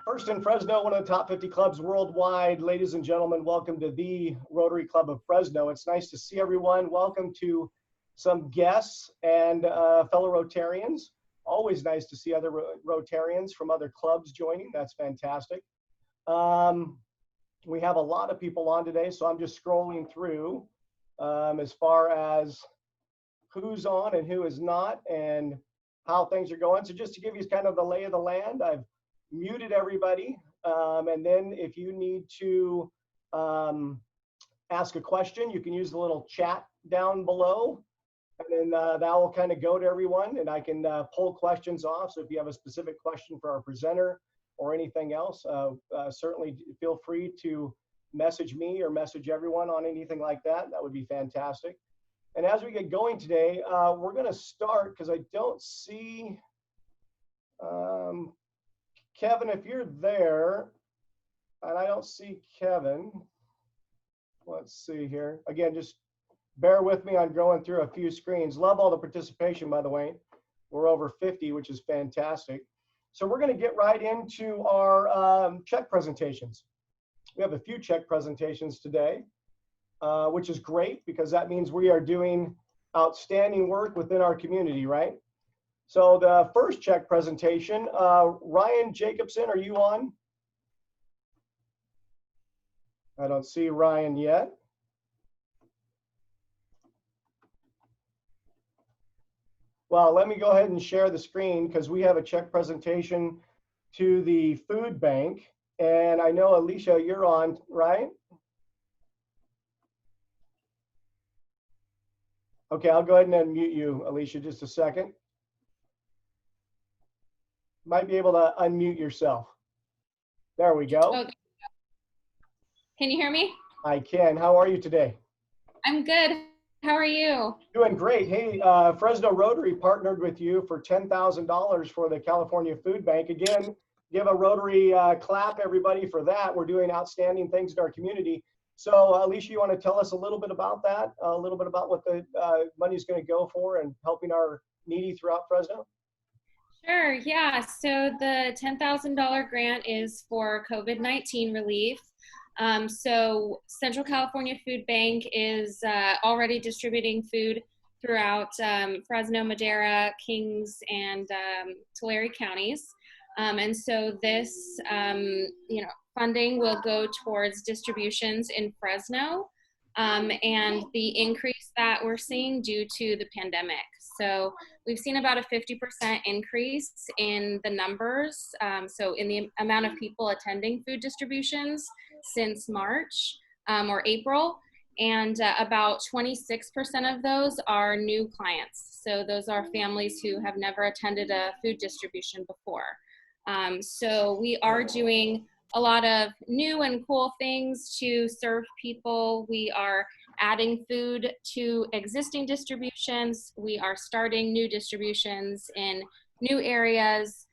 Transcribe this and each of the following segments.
First in Fresno, one of the top 50 clubs worldwide. Ladies and gentlemen, welcome to the Rotary Club of Fresno. It's nice to see everyone. Welcome to some guests and fellow Rotarians. Always nice to see other Rotarians from other clubs joining. That's fantastic. We have a lot of people on today, so I'm just scrolling through as far as who's on and who is not and how things are going. So just to give you kind of the lay of the land, I've muted everybody. And then if you need to ask a question, you can use the little chat down below. And then that will kind of go to everyone and I can pull questions off. So if you have a specific question for our presenter or anything else, certainly feel free to message me or message everyone on anything like that. That would be fantastic. And as we get going today, we're going to start because I don't see Kevin, if you're there, and I don't see Kevin. Let's see here. Again, just bear with me on going through a few screens. Love all the participation, by the way. We're over 50, which is fantastic. So we're going to get right into our check presentations. We have a few check presentations today, which is great because that means we are doing outstanding work within our community, right? So the first check presentation, Ryan Jacobson, are you on? I don't see Ryan yet. Well, let me go ahead and share the screen because we have a check presentation to the food bank. And I know, Alicia, you're on, right? Okay, I'll go ahead and unmute you, Alicia, just a second. Might be able to unmute yourself. There we go. Okay. Can you hear me? I can. How are you today? I'm good. How are you? Doing great. Hey, Fresno Rotary partnered with you for $10,000 for the California Food Bank. Again, give a Rotary clap, everybody, for that. We're doing outstanding things in our community. So, Alicia, you want to tell us a little bit about that? A little bit about what the money is going to go for and helping our needy throughout Fresno? Sure, yeah. So the $10,000 grant is for COVID-19 relief. So Central California Food Bank is already distributing food throughout Fresno, Madera, Kings, and Tulare counties. And so this, funding will go towards distributions in Fresno and the increase that we're seeing due to the pandemic. So we've seen about a 50% increase in the numbers, so in the amount of people attending food distributions since March or April, and about 26% of those are new clients. So those are families who have never attended a food distribution before. So we are doing a lot of new and cool things to serve people. We are adding food to existing distributions. We are starting new distributions in new areas.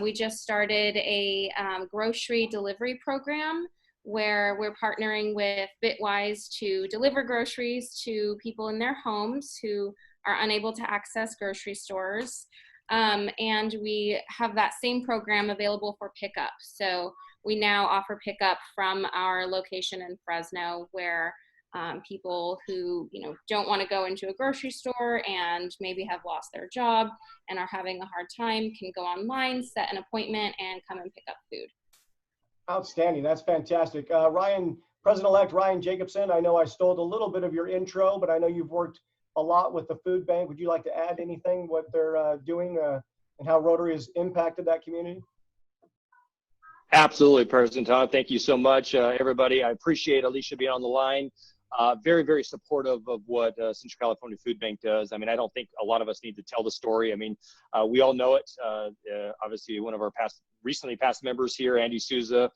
We just started a grocery delivery program where we're partnering with Bitwise to deliver groceries to people in their homes who are unable to access grocery stores. And we have that same program available for pickup. So we now offer pickup from our location in Fresno where people who don't want to go into a grocery store and maybe have lost their job and are having a hard time can go online, set an appointment, and come and pick up food. Outstanding. That's fantastic. President-elect Ryan Jacobson, I know I stole a little bit of your intro, but I know you've worked a lot with the food bank. Would you like to add anything, what they're doing and how Rotary has impacted that community? Absolutely, President Todd. Thank you so much, everybody. I appreciate Alicia being on the line. Very, very supportive of what Central California Food Bank does. I mean, I don't think a lot of us need to tell the story. I mean, we all know it. Obviously, one of our recently passed members here, Andy Souza,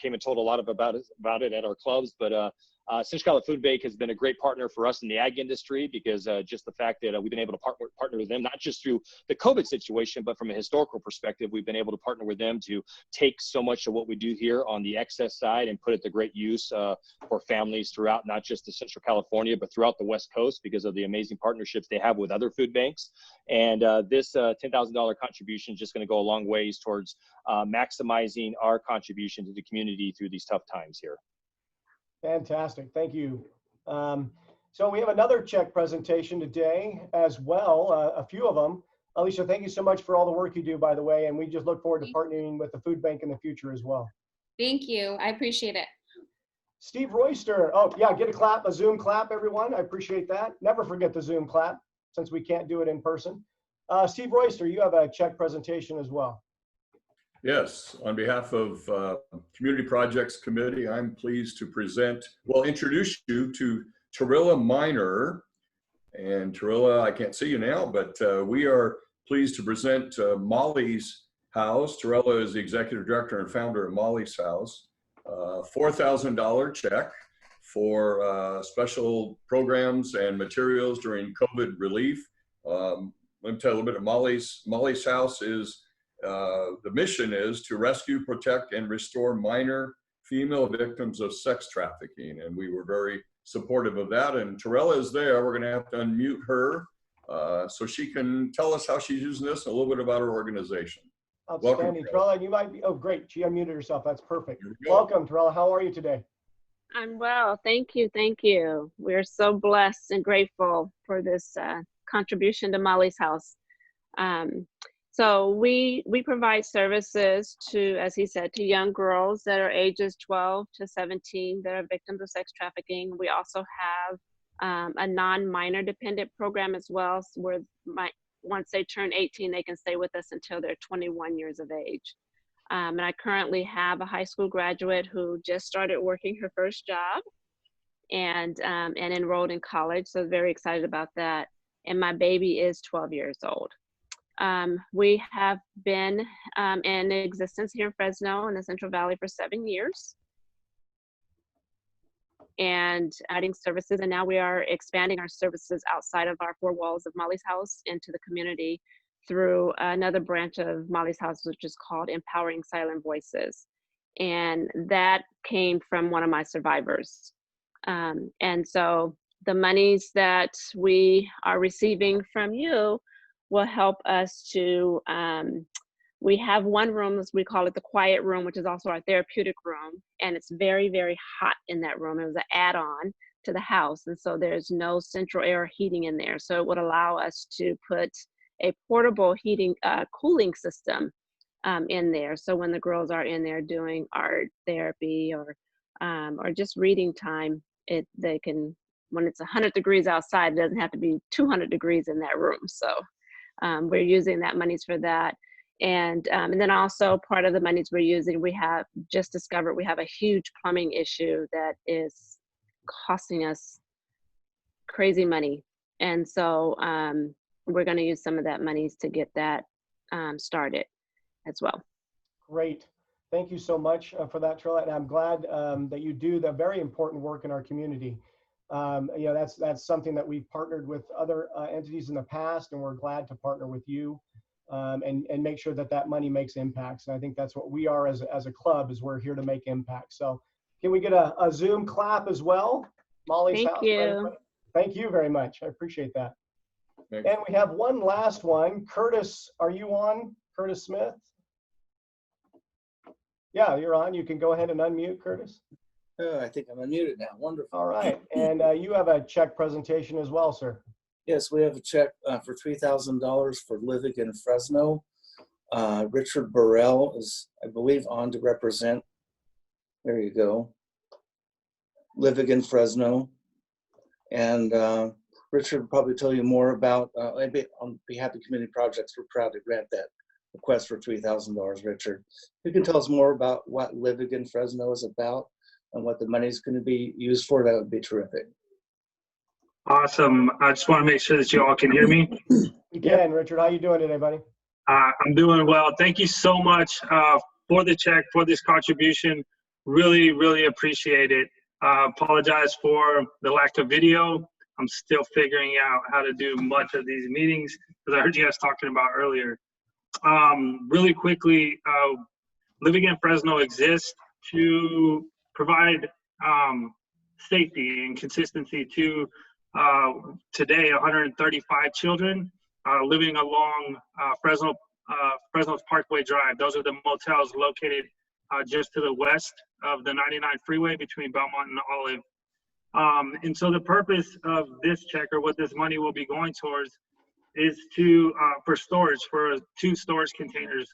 came and told a lot about it at our clubs. But Central California Food Bank has been a great partner for us in the ag industry because just the fact that we've been able to partner with them, not just through the COVID situation, but from a historical perspective, we've been able to partner with them to take so much of what we do here on the excess side and put it to great use for families throughout, not just the Central California, but throughout the West Coast because of the amazing partnerships they have with other food banks. And this $10,000 contribution is just going to go a long ways towards maximizing our contribution to the community through these tough times here. Fantastic. Thank you. So we have another check presentation today as well, a few of them. Alicia, thank you so much for all the work you do, by the way, and we just look forward to partnering with the food bank in the future as well. Thank you. I appreciate it. Steve Royster. Oh, yeah, get a clap, a Zoom clap, everyone. I appreciate that. Never forget the Zoom clap since we can't do it in person. Steve Royster, you have a check presentation as well. Yes, on behalf of Community Projects Committee, I'm pleased to introduce you to Tarilla Miner. And Tarilla, I can't see you now, but we are pleased to present Molly's House. Tarilla is the executive director and founder of Molly's House. $4,000 check for special programs and materials during COVID relief. Let me tell you a little bit of Molly's House is the mission is to rescue, protect, and restore minor female victims of sex trafficking. And we were very supportive of that. And Tarilla is there. We're going to have to unmute her so she can tell us how she's using this and a little bit about her organization. Outstanding. Welcome, Tarilla. You might be, oh, great. She unmuted herself. That's perfect. Welcome, Tarilla. How are you today? I'm well. Thank you. Thank you. We're so blessed and grateful for this contribution to Molly's House. So we provide services to, as he said, to young girls that are ages 12 to 17 that are victims of sex trafficking. We also have a non-minor dependent program as well, where once they turn 18, they can stay with us until they're 21 years of age. And I currently have a high school graduate who just started working her first job and enrolled in college. So very excited about that. And my baby is 12 years old. We have been in existence here in Fresno in the Central Valley for 7 years and adding services. And now we are expanding our services outside of our four walls of Molly's House into the community through another branch of Molly's House, which is called Empowering Silent Voices. And that came from one of my survivors. And so the monies that we are receiving from you will help us to, we have one room, as we call it the quiet room, which is also our therapeutic room. And it's very, very hot in that room. It was an add-on to the house. And so there's no central air heating in there. So it would allow us to put a portable heating, cooling system in there. So when the girls are in there doing art therapy or just reading time, they can, when it's 100 degrees outside, it doesn't have to be 200 degrees in that room. So we're using that monies for that. And then also part of the monies we're using, we have just discovered we have a huge plumbing issue that is costing us crazy money. And so we're going to use some of that monies to get that started as well. Great. Thank you so much for that, Tarilla. And I'm glad that you do the very important work in our community. You know, that's something that we've partnered with other entities in the past, and we're glad to partner with you and make sure that money makes impacts. And I think that's what we are as a club, is we're here to make impacts. So can we get a Zoom clap as well? Molly's House. Thank you. Thank you very much. I appreciate that. Thanks. And we have one last one. Curtis, are you on? Curtis Smith? Yeah, you're on. You can go ahead and unmute, Curtis. I think I'm unmuted now. Wonderful. All right. And you have a check presentation as well, sir. Yes, we have a check for $3,000 for Living in Fresno. Richard Burrell is, I believe, on to represent. There you go. Living in Fresno. And Richard will probably tell you more about, on behalf of Community Projects, we're proud to grant that request for $3,000, Richard. You can tell us more about what Living in Fresno is about and what the money is going to be used for. That would be terrific. Awesome. I just want to make sure that you all can hear me. You can, Richard. How you doing today, buddy? I'm doing well. Thank you so much for the check, for this contribution. Really, really appreciate it. Apologize for the lack of video. I'm still figuring out how to do much of these meetings, because I heard you guys talking about earlier. Really quickly, Living in Fresno exists to provide safety and consistency to today 135 children living along Fresno's Parkway Drive. Those are the motels located just to the west of the 99 freeway between Belmont and Olive. And so the purpose of this check, or what this money will be going towards, is to for storage, for 2 storage containers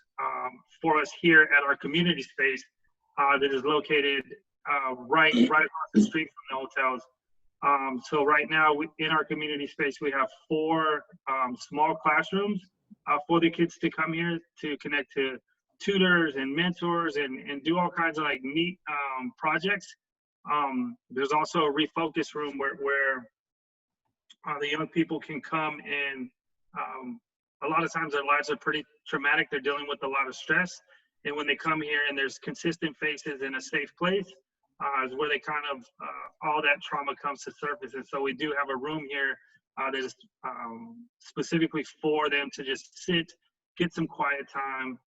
for us here at our community space that is located right across the street from the hotels. So right now in our community space, we have 4 small classrooms for the kids to come here to connect to tutors and mentors and do all kinds of like neat projects. There's also a refocus room where the young people can come and a lot of times their lives are pretty traumatic. They're dealing with a lot of stress. And when they come here and there's consistent faces in a safe place, is where they kind of, all that trauma comes to surface. And so we do have a room here that is specifically for them to just sit, get some quiet time,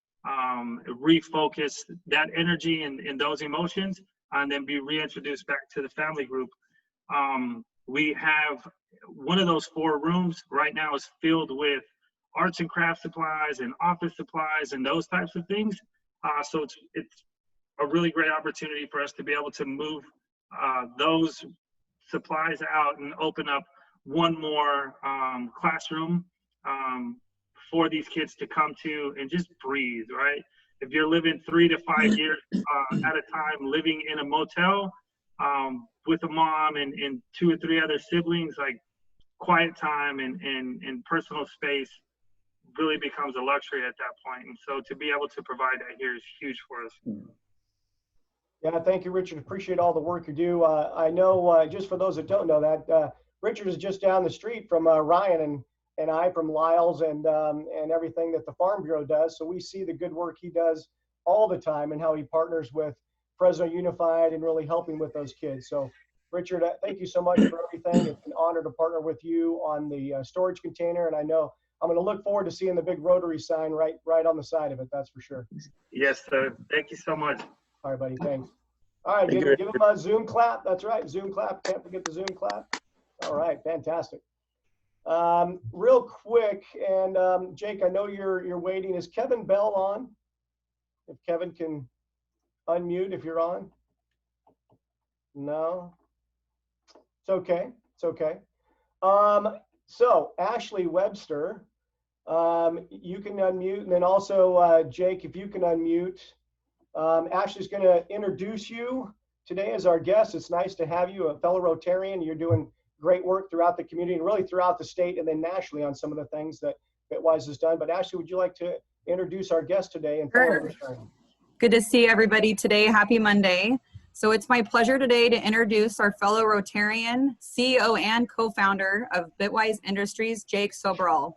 refocus that energy and those emotions, and then be reintroduced back to the family group. We have one of those 4 rooms right now is filled with arts and craft supplies and office supplies and those types of things. So it's a really great opportunity for us to be able to move those supplies out and open up one more classroom for these kids to come to and just breathe, right? If you're living 3 to 5 years at a time living in a motel with a mom and 2 or 3 other siblings, like quiet time and personal space really becomes a luxury at that point. And so to be able to provide that here is huge for us. Yeah, thank you, Richard. Appreciate all the work you do. I know, just for those that don't know that, Richard is just down the street from Ryan and I from Lyles and everything that the Farm Bureau does. So we see the good work he does all the time and how he partners with Fresno Unified and really helping with those kids. So Richard, thank you so much for everything. It's an honor to partner with you on the storage container. And I know I'm going to look forward to seeing the big Rotary sign right on the side of it. That's for sure. Yes, sir. Thank you so much. All right, buddy. Thanks. All right, give him a Zoom clap. That's right, Zoom clap. Can't forget the Zoom clap. All right, fantastic. Real quick, and Jake, I know you're waiting. Is Kevin Bell on? If Kevin can unmute, if you're on. No. It's okay. It's okay. So Ashley Webster, you can unmute, and then also Jake, if you can unmute. Ashley's going to introduce you today as our guest. It's nice to have you, a fellow Rotarian. You're doing great work throughout the community and really throughout the state and then nationally on some of the things that Bitwise has done. But Ashley, would you like to introduce our guest today? And sure. Good to see everybody today. Happy Monday. So it's my pleasure today to introduce our fellow Rotarian, CEO and co-founder of Bitwise Industries, Jake Soberal.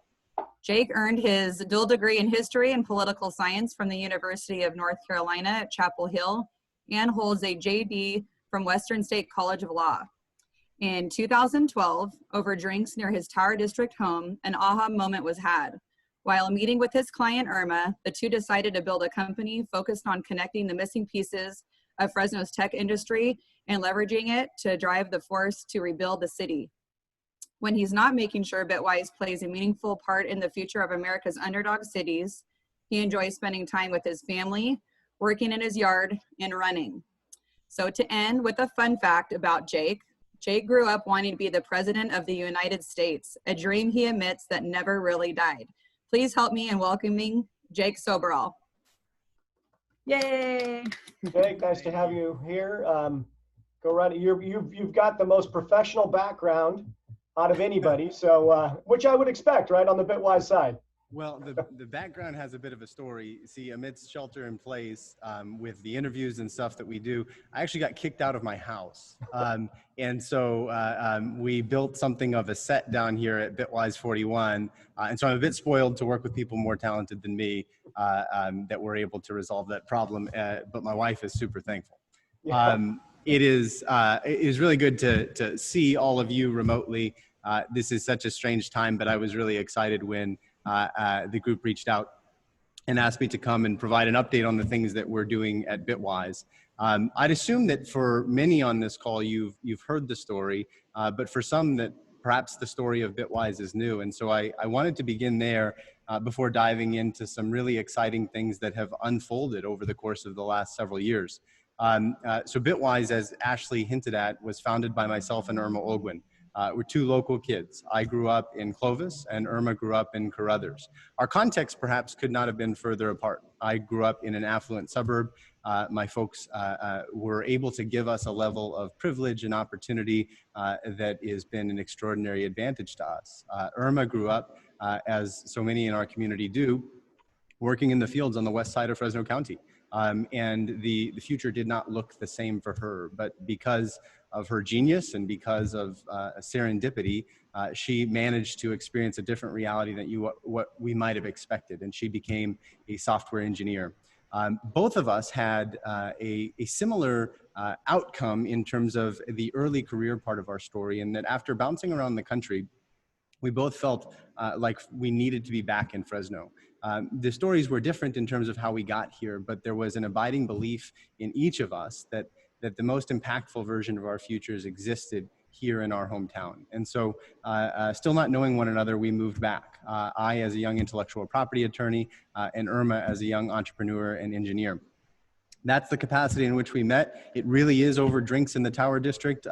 Jake earned his dual degree in history and political science from the University of North Carolina at Chapel Hill and holds a JD from Western State College of Law. In 2012, over drinks near his Tower District home, an aha moment was had. While meeting with his client Irma, the two decided to build a company focused on connecting the missing pieces of Fresno's tech industry and leveraging it to drive the force to rebuild the city. When he's not making sure Bitwise plays a meaningful part in the future of America's underdog cities, he enjoys spending time with his family, working in his yard, and running. So to end with a fun fact about Jake, Jake grew up wanting to be the President of the United States, a dream he admits that never really died. Please help me in welcoming Jake Soberal. Yay! Jake, nice to have you here. Go right. You've got the most professional background out of anybody, so which I would expect, right, on the Bitwise side. Well, the background has a bit of a story. See, amidst shelter in place, with the interviews and stuff that we do, I actually got kicked out of my house. And so we built something of a set down here at Bitwise 41. And so I'm a bit spoiled to work with people more talented than me that were able to resolve that problem. But my wife is super thankful. Yeah. It is really good to see all of you remotely. This is such a strange time, but I was really excited when the group reached out and asked me to come and provide an update on the things that we're doing at Bitwise. I'd assume that for many on this call, you've heard the story, but for some that perhaps the story of Bitwise is new. And so I wanted to begin there before diving into some really exciting things that have unfolded over the course of the last several years. So Bitwise, as Ashley hinted at, was founded by myself and Irma Ogwin. We're two local kids. I grew up in Clovis and Irma grew up in Carruthers. Our context perhaps could not have been further apart. I grew up in an affluent suburb. My folks were able to give us a level of privilege and opportunity that has been an extraordinary advantage to us. Irma grew up, as so many in our community do, working in the fields on the west side of Fresno County. And the future did not look the same for her, but because of her genius and because of serendipity, she managed to experience a different reality than what we might have expected, and she became a software engineer. Both of us had a similar outcome in terms of the early career part of our story, and that after bouncing around the country, we both felt like we needed to be back in Fresno. The stories were different in terms of how we got here, but there was an abiding belief in each of us that the most impactful version of our futures existed here in our hometown. And so still not knowing one another, we moved back. I as a young intellectual property attorney and Irma as a young entrepreneur and engineer. That's the capacity in which we met. It really is over drinks in the Tower District.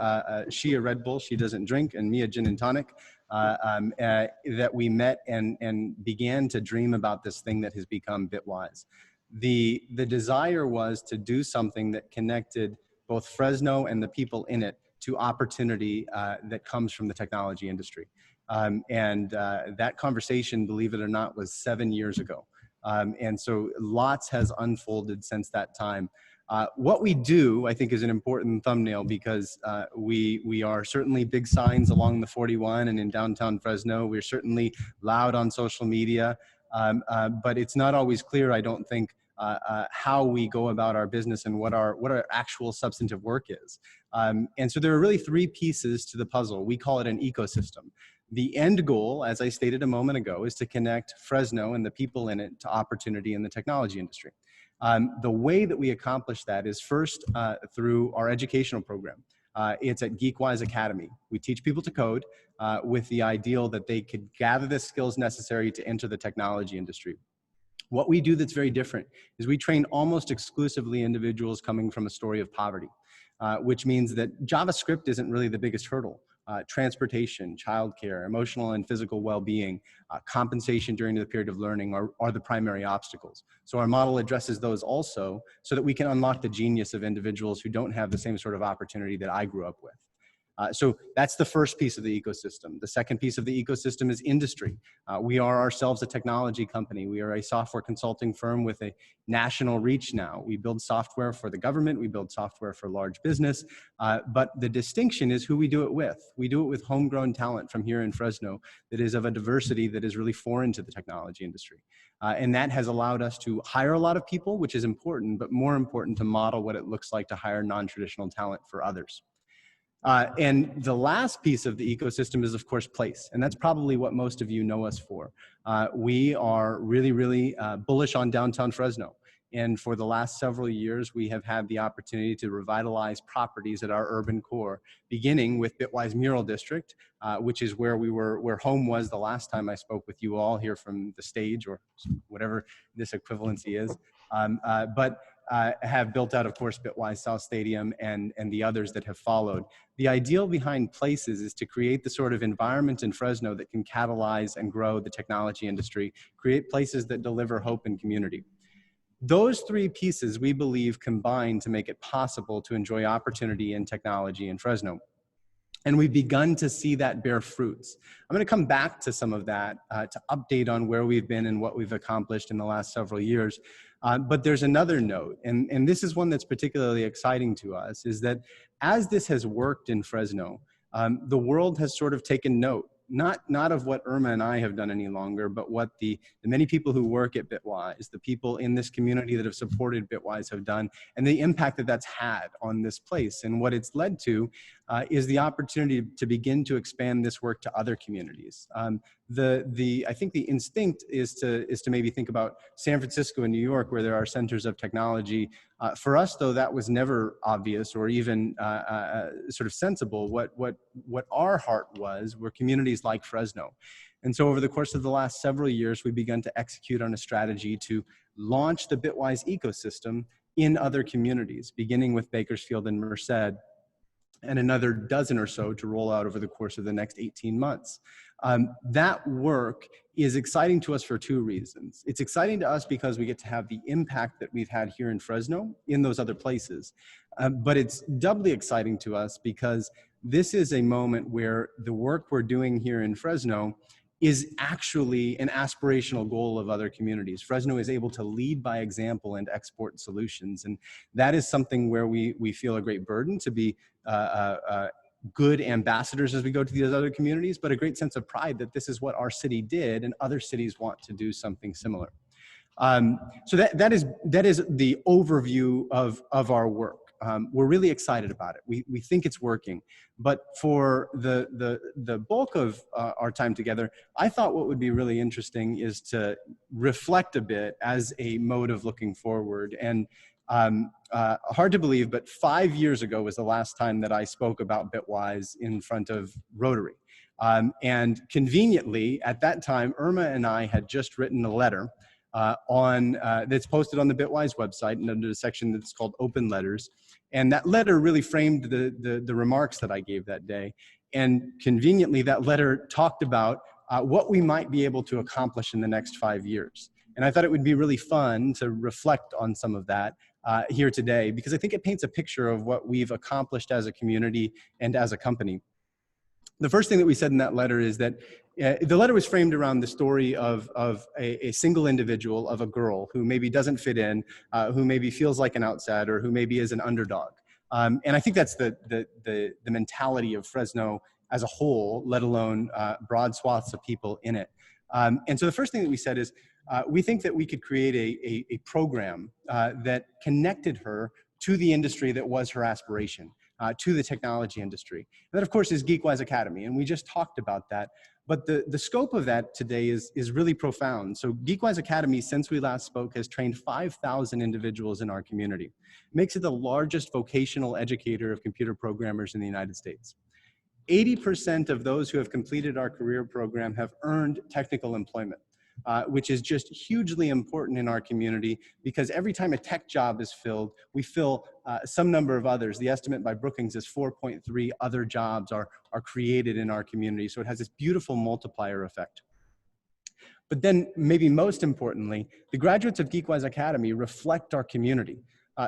She a Red Bull, she doesn't drink, and me a gin and tonic. That we met and began to dream about this thing that has become Bitwise. The desire was to do something that connected both Fresno and the people in it to opportunity that comes from the technology industry. That conversation, believe it or not, was 7 years ago. And so lots has unfolded since that time. What we do, I think, is an important thumbnail because we are certainly big signs along the 41 and in downtown Fresno. We're certainly loud on social media, but it's not always clear, I don't think, how we go about our business and what our actual substantive work is. And so there are really three pieces to the puzzle. We call it an ecosystem. The end goal, as I stated a moment ago, is to connect Fresno and the people in it to opportunity in the technology industry. The way that we accomplish that is first through our educational program. It's at GeekWise Academy. We teach people to code with the ideal that they could gather the skills necessary to enter the technology industry. What we do that's very different is we train almost exclusively individuals coming from a story of poverty, which means that JavaScript isn't really the biggest hurdle. Transportation, childcare, emotional and physical well-being, compensation during the period of learning are the primary obstacles. So our model addresses those also so that we can unlock the genius of individuals who don't have the same sort of opportunity that I grew up with. So that's the first piece of the ecosystem. The second piece of the ecosystem is industry. We are ourselves a technology company. We are a software consulting firm with a national reach now. We build software for the government. We build software for large business. But the distinction is who we do it with. We do it with homegrown talent from here in Fresno that is of a diversity that is really foreign to the technology industry. And that has allowed us to hire a lot of people, which is important, but more important to model what it looks like to hire non-traditional talent for others. And the last piece of the ecosystem is, of course, place. And that's probably what most of you know us for. We are really, really bullish on downtown Fresno. And for the last several years, we have had the opportunity to revitalize properties at our urban core, beginning with Bitwise Mural District, which is where home was the last time I spoke with you all here from the stage, or whatever this equivalency is. Have built out, of course, Bitwise South Stadium and the others that have followed. The ideal behind places is to create the sort of environment in Fresno that can catalyze and grow the technology industry, create places that deliver hope and community. Those three pieces, we believe, combine to make it possible to enjoy opportunity in technology in Fresno. And we've begun to see that bear fruits. I'm going to come back to some of that to update on where we've been and what we've accomplished in the last several years. But there's another note, and this is one that's particularly exciting to us, is that as this has worked in Fresno, the world has sort of taken note not of what Irma and I have done any longer, but what the many people who work at Bitwise, the people in this community that have supported Bitwise have done, and the impact that that's had on this place. And what it's led to is the opportunity to begin to expand this work to other communities. I think the instinct is to maybe think about San Francisco and New York, where there are centers of technology. For us, though, that was never obvious or even sort of sensible. What our heart was were communities like Fresno. And so over the course of the last several years, we've begun to execute on a strategy to launch the Bitwise ecosystem in other communities, beginning with Bakersfield and Merced, and another dozen or so to roll out over the course of the next 18 months. That work is exciting to us for two reasons. It's exciting to us because we get to have the impact that we've had here in Fresno in those other places. But it's doubly exciting to us because this is a moment where the work we're doing here in Fresno is actually an aspirational goal of other communities. Fresno is able to lead by example and export solutions. And that is something where we feel a great burden to be good ambassadors as we go to these other communities, but a great sense of pride that this is what our city did and other cities want to do something similar. So that is the overview of our work. We're really excited about it. We think it's working, but for the bulk of our time together, I thought what would be really interesting is to reflect a bit as a mode of looking forward. And hard to believe, but 5 years ago was the last time that I spoke about Bitwise in front of Rotary. And conveniently, at that time, Irma and I had just written a letter that's posted on the Bitwise website and under the section that's called Open Letters. And that letter really framed the remarks that I gave that day. And conveniently, that letter talked about what we might be able to accomplish in the next 5 years. And I thought it would be really fun to reflect on some of that here today, because I think it paints a picture of what we've accomplished as a community and as a company. The first thing that we said in that letter is that the letter was framed around the story of a single individual, of a girl who maybe doesn't fit in, who maybe feels like an outsider, who maybe is an underdog. And I think that's the mentality of Fresno as a whole, let alone broad swaths of people in it. And so the first thing that we said is, we think that we could create a program that connected her to the industry that was her aspiration, to the technology industry. And that, of course, is Geekwise Academy, and we just talked about that. But the scope of that today is really profound. So Geekwise Academy, since we last spoke, has trained 5,000 individuals in our community. It makes it the largest vocational educator of computer programmers in the United States. 80% of those who have completed our career program have earned technical employment. Which is just hugely important in our community, because every time a tech job is filled, we fill some number of others. The estimate by Brookings is 4.3 other jobs are created in our community. So it has this beautiful multiplier effect. But then maybe most importantly, the graduates of Geekwise Academy reflect our community.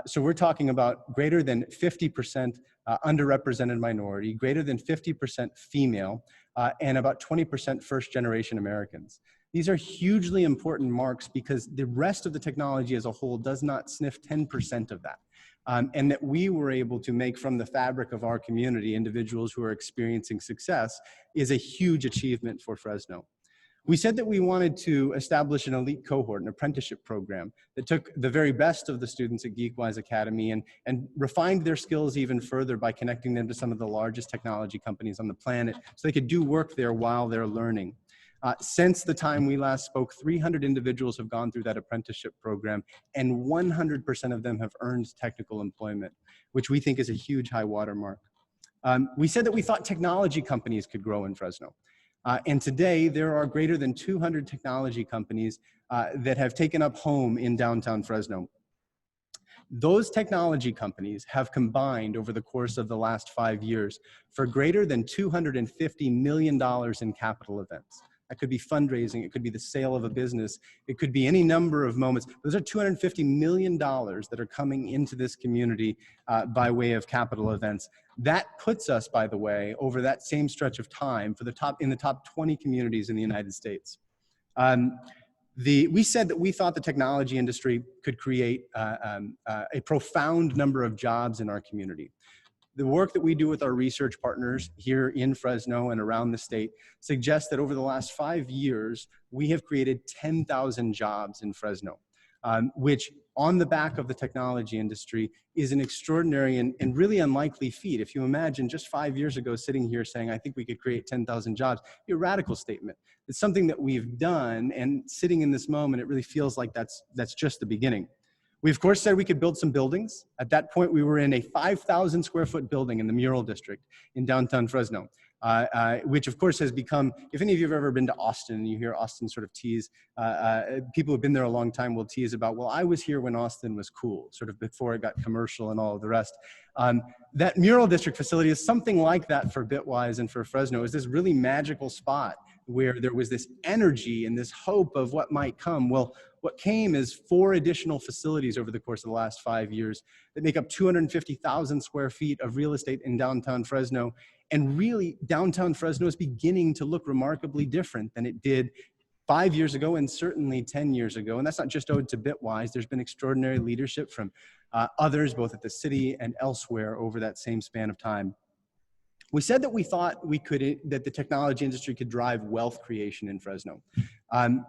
So we're talking about greater than 50% underrepresented minority, greater than 50% female, and about 20% first-generation Americans. These are hugely important marks because the rest of the technology as a whole does not sniff 10% of that. And that we were able to make from the fabric of our community individuals who are experiencing success is a huge achievement for Fresno. We said that we wanted to establish an elite cohort, an apprenticeship program that took the very best of the students at Geekwise Academy and refined their skills even further by connecting them to some of the largest technology companies on the planet so they could do work there while they're learning. Since the time we last spoke, 300 individuals have gone through that apprenticeship program, and 100% of them have earned technical employment, which we think is a huge high watermark. We said that we thought technology companies could grow in Fresno. And today, there are greater than 200 technology companies that have taken up home in downtown Fresno. Those technology companies have combined over the course of the last 5 years for greater than $250 million in capital events. That could be fundraising, it could be the sale of a business, it could be any number of moments. Those are $250 million that are coming into this community by way of capital events. That puts us, by the way, over that same stretch of time in the top 20 communities in the United States. We said that we thought the technology industry could create a profound number of jobs in our community. The work that we do with our research partners here in Fresno and around the state suggests that over the last 5 years, we have created 10,000 jobs in Fresno, which on the back of the technology industry is an extraordinary and really unlikely feat. If you imagine just 5 years ago sitting here saying, I think we could create 10,000 jobs, it'd be a radical statement. It's something that we've done, and sitting in this moment, it really feels like that's just the beginning. We, of course, said we could build some buildings. At that point, we were in a 5,000 square foot building in the Mural District in downtown Fresno, which, of course, has become, if any of you have ever been to Austin and you hear Austin sort of tease, people who have been there a long time will tease about, well, I was here when Austin was cool, sort of before it got commercial and all of the rest. That Mural District facility is something like that for Bitwise and for Fresno. It's this really magical spot where there was this energy and this hope of what might come. Well, what came is 4 additional facilities over the course of the last 5 years that make up 250,000 square feet of real estate in downtown Fresno. And really, downtown Fresno is beginning to look remarkably different than it did 5 years ago and certainly 10 years ago. And that's not just owed to Bitwise. There's been extraordinary leadership from others, both at the city and elsewhere over that same span of time. We said that we thought that the technology industry could drive wealth creation in Fresno.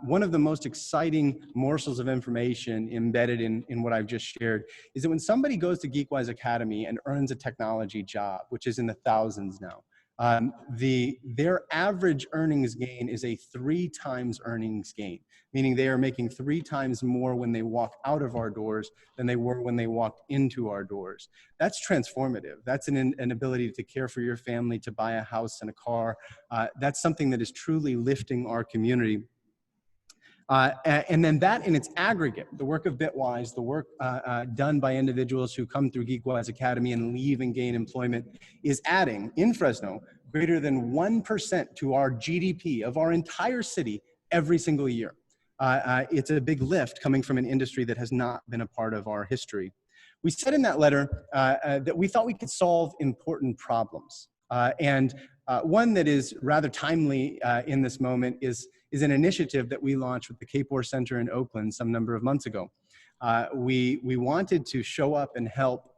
One of the most exciting morsels of information embedded in what I've just shared is that when somebody goes to GeekWise Academy and earns a technology job, which is in the thousands now, their average earnings gain is a 3 times earnings gain, meaning they are making 3 times more when they walk out of our doors than they were when they walked into our doors. That's transformative. That's an ability to care for your family, to buy a house and a car. That's something that is truly lifting our community. And then that in its aggregate, the work of Bitwise, the work done by individuals who come through GeekWise Academy and leave and gain employment, is adding, in Fresno, greater than 1% to our GDP of our entire city every single year. It's a big lift coming from an industry that has not been a part of our history. We said in that letter that we thought we could solve important problems. And one that is rather timely in this moment is an initiative that we launched with the Capor Center in Oakland some number of months ago. We wanted to show up and help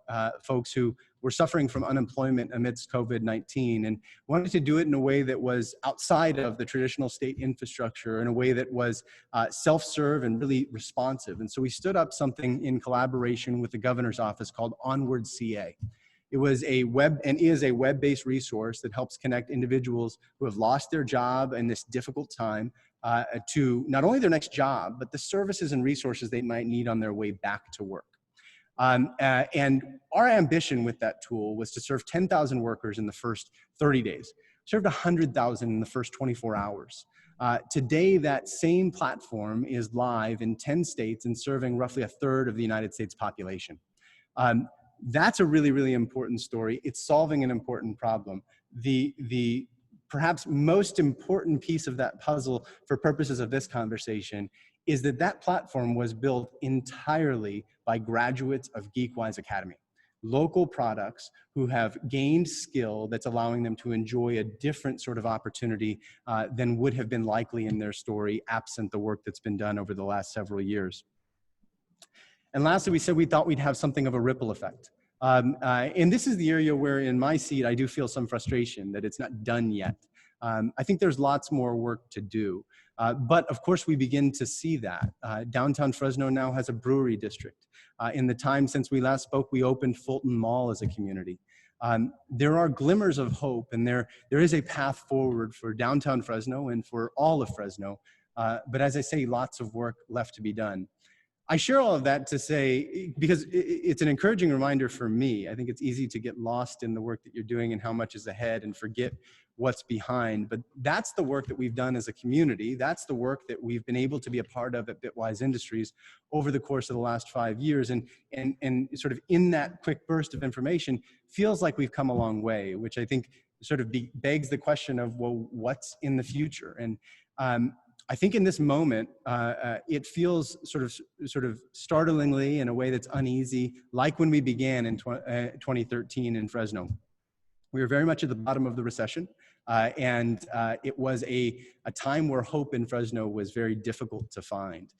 folks who were suffering from unemployment amidst COVID-19, and wanted to do it in a way that was outside of the traditional state infrastructure, in a way that was self-serve and really responsive. And so we stood up something in collaboration with the governor's office called Onward CA. It was a is a web-based resource that helps connect individuals who have lost their job in this difficult time to not only their next job, but the services and resources they might need on their way back to work. And our ambition with that tool was to serve 10,000 workers in the first 30 days, served 100,000 in the first 24 hours. Today, that same platform is live in 10 states and serving roughly 1/3 of the United States population. That's a really, really important story. It's solving an important problem. The perhaps most important piece of that puzzle for purposes of this conversation is that that platform was built entirely by graduates of GeekWise Academy, local products who have gained skill that's allowing them to enjoy a different sort of opportunity than would have been likely in their story absent the work that's been done over the last several years. And lastly, we said we thought we'd have something of a ripple effect. And this is the area where in my seat, I do feel some frustration that it's not done yet. I think there's lots more work to do. But of course, we begin to see that. Downtown Fresno now has a brewery district. In the time since we last spoke, we opened Fulton Mall as a community. There are glimmers of hope, and there is a path forward for downtown Fresno and for all of Fresno. But as I say, lots of work left to be done. I share all of that to say, because it's an encouraging reminder for me. I think it's easy to get lost in the work that you're doing and how much is ahead and forget what's behind. But that's the work that we've done as a community. That's the work that we've been able to be a part of at Bitwise Industries over the course of the last 5 years. And sort of in that quick burst of information, feels like we've come a long way, which I think sort of begs the question of, well, what's in the future? And I think in this moment, it feels sort of startlingly in a way that's uneasy, like when we began in 2013 in Fresno. We were very much at the bottom of the recession, and it was a time where hope in Fresno was very difficult to find.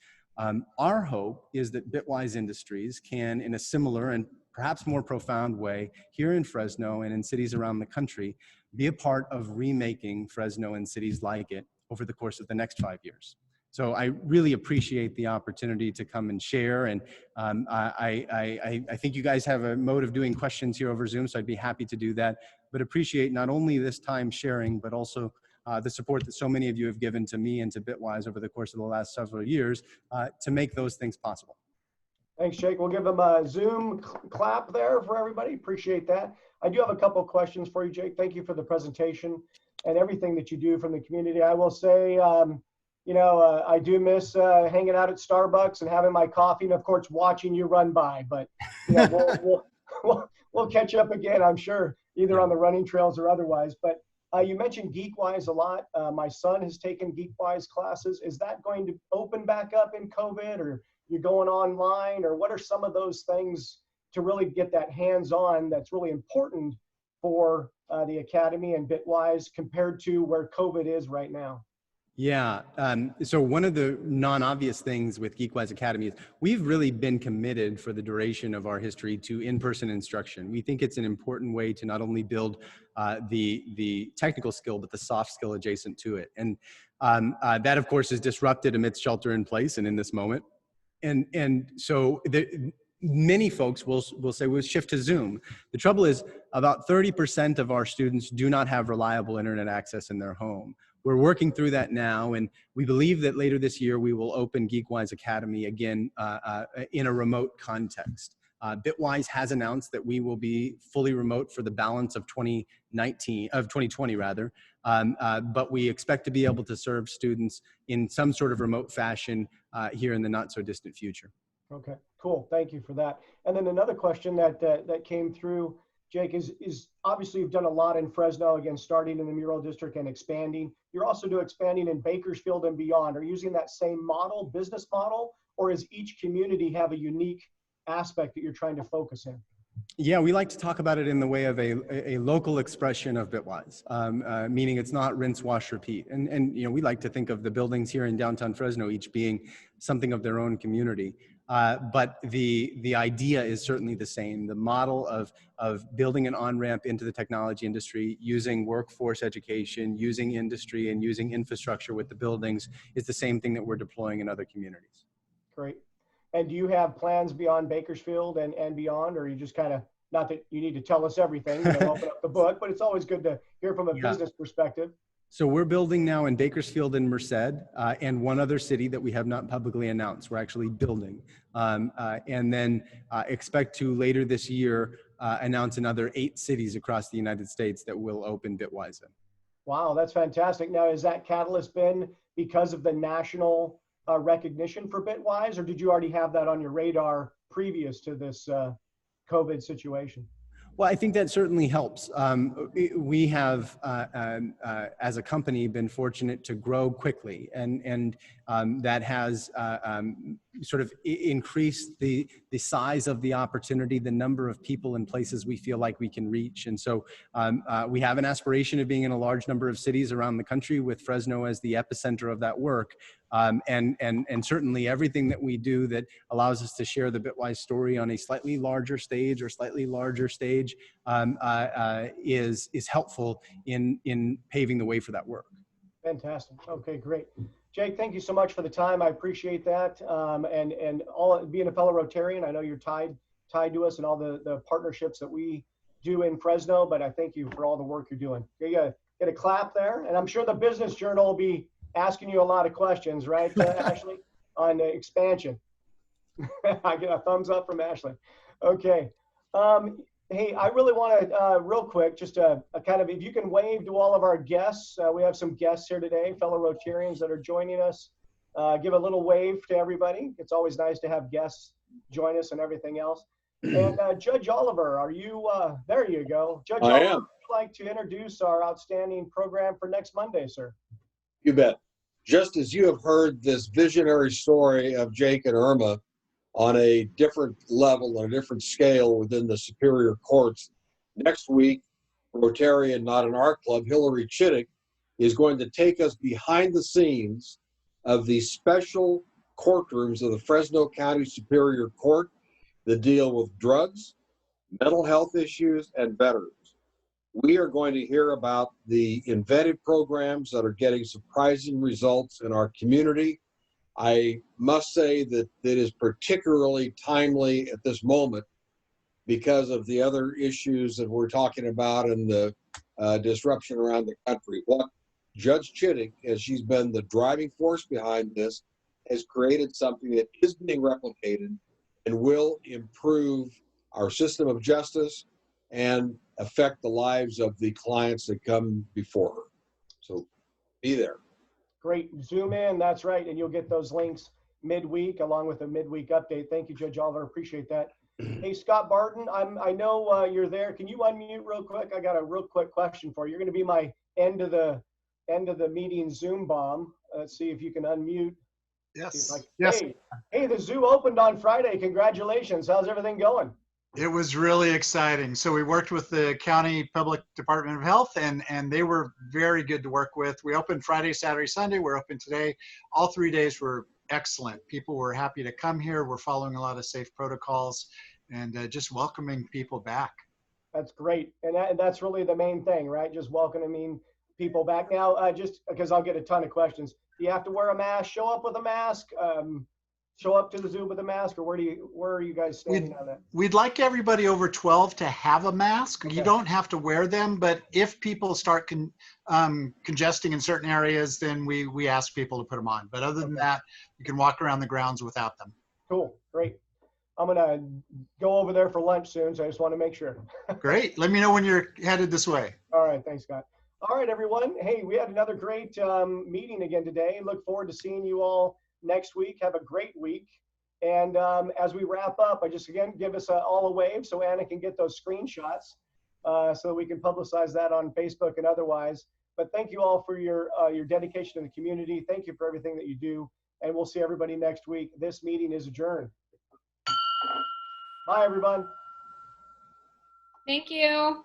Our hope is that Bitwise Industries can, in a similar and perhaps more profound way here in Fresno and in cities around the country, be a part of remaking Fresno and cities like it over the course of the next 5 years. So I really appreciate the opportunity to come and share. And I think you guys have a mode of doing questions here over Zoom, so I'd be happy to do that. But appreciate not only this time sharing, but also the support that so many of you have given to me and to Bitwise over the course of the last several years to make those things possible. Thanks, Jake. We'll give them a Zoom clap there for everybody. Appreciate that. I do have a couple of questions for you, Jake. Thank you for the presentation and everything that you do from the community. I will say, I do miss hanging out at Starbucks and having my coffee, and of course watching you run by. But we'll catch up again, I'm sure, either on the running trails or otherwise. But you mentioned GeekWise a lot. My son has taken GeekWise classes. Is that going to open back up in COVID, or you're going online, or what are some of those things to really get that hands-on that's really important for the Academy and Bitwise compared to where COVID is right now? Yeah, so one of the non-obvious things with GeekWise Academy is we've really been committed for the duration of our history to in-person instruction. We think it's an important way to not only build the technical skill, but the soft skill adjacent to it. And that, of course, is disrupted amidst shelter in place and in this moment. And so many folks will say we'll shift to Zoom. The trouble is about 30% of our students do not have reliable internet access in their home. We're working through that now, and we believe that later this year we will open GeekWise Academy again in a remote context. Bitwise has announced that we will be fully remote for the balance of 2020 rather, but we expect to be able to serve students in some sort of remote fashion here in the not so distant future. Okay, cool. Thank you for that. And then another question that came through, Jake, is obviously you've done a lot in Fresno, again, starting in the mural district and expanding. You're also doing expanding in Bakersfield and beyond. Are you using that same model, business model, or does each community have a unique aspect that you're trying to focus in? Yeah, we like to talk about it in the way of a local expression of Bitwise, meaning it's not rinse, wash, repeat. And we like to think of the buildings here in downtown Fresno each being something of their own community. But the idea is certainly the same. The model of building an on-ramp into the technology industry, using workforce education, using industry, and using infrastructure with the buildings is the same thing that we're deploying in other communities. Great. And do you have plans beyond Bakersfield and beyond, or are you just kind of, not that you need to tell us everything, open up the book, but it's always good to hear from a business perspective. So we're building now in Bakersfield and Merced and one other city that we have not publicly announced. We're actually building. And then expect to later this year announce another 8 cities across the United States that will open Bitwise in. Wow, that's fantastic. Now, has that catalyst been because of the national recognition for Bitwise, or did you already have that on your radar previous to this COVID situation? Well, I think that certainly helps. We have, as a company, been fortunate to grow quickly, and that has sort of increased the size of the opportunity, the number of people and places we feel like we can reach. And so we have an aspiration of being in a large number of cities around the country, with Fresno as the epicenter of that work. And certainly everything that we do that allows us to share the Bitwise story on a slightly larger stage or slightly larger stage is helpful in paving the way for that work. Fantastic. Okay, great. Jake, thank you so much for the time. I appreciate that. And all being a fellow Rotarian, I know you're tied to us and all the partnerships that we do in Fresno, but I thank you for all the work you're doing. You get a clap there, and I'm sure the Business Journal will be asking you a lot of questions, right, Ashley, on expansion. I get a thumbs up from Ashley. Okay. Hey, I really want to, real quick, just a kind of, if you can wave to all of our guests. We have some guests here today, fellow Rotarians that are joining us. Give a little wave to everybody. It's always nice to have guests join us and everything else. And Judge Oliver, are you, there you go. Judge Oliver, would you like to introduce our outstanding program for next Monday, sir? You bet. Just as you have heard this visionary story of Jake and Irma on a different level, on a different scale within the Superior Courts, next week, Rotarian, not in our club, Hillary Chittick, is going to take us behind the scenes of the special courtrooms of the Fresno County Superior Court that deal with drugs, mental health issues, and veterans. We are going to hear about the inventive programs that are getting surprising results in our community. I must say that it is particularly timely at this moment because of the other issues that we're talking about and the disruption around the country. What Judge Chittick, as she's been the driving force behind this, has created something that is being replicated and will improve our system of justice and affect the lives of the clients that come before her. So be there. Great. Zoom in. That's right. And you'll get those links midweek along with a midweek update. Thank you, Judge Oliver. Appreciate that. Hey, Scott Barton, I know you're there. Can you unmute real quick? I got a real quick question for you. You're going to be my end of the meeting Zoom bomb. Let's see if you can unmute. Yes. Hey, the zoo opened on Friday. Congratulations. How's everything going? It was really exciting. So we worked with the County Public Department of Health, and they were very good to work with. We opened Friday, Saturday, Sunday. We're open today. All 3 days were excellent. People were happy to come here. We're following a lot of safe protocols and just welcoming people back. That's great. And that's really the main thing, right? Just welcoming people back. Now, just because I'll get a ton of questions. Do you have to wear a mask, show up with a mask, show up to the zoo with a mask, or where are you guys standing on that? We'd like everybody over 12 to have a mask. Okay. You don't have to wear them, but if people start congesting in certain areas, then we ask people to put them on. But other than that, you can walk around the grounds without them. Cool, great. I'm gonna go over there for lunch soon, so I just want to make sure. Great. Let me know when you're headed this way. All right, thanks, Scott. All right, everyone. Hey, we had another great meeting again today. Look forward to seeing you all next week. Have a great week. And as we wrap up, I just again give us all a wave so Anna can get those screenshots so we can publicize that on Facebook and otherwise. But thank you all for your dedication to the community. Thank you for everything that you do. And we'll see everybody next week. This meeting is adjourned. Bye, everyone. Thank you.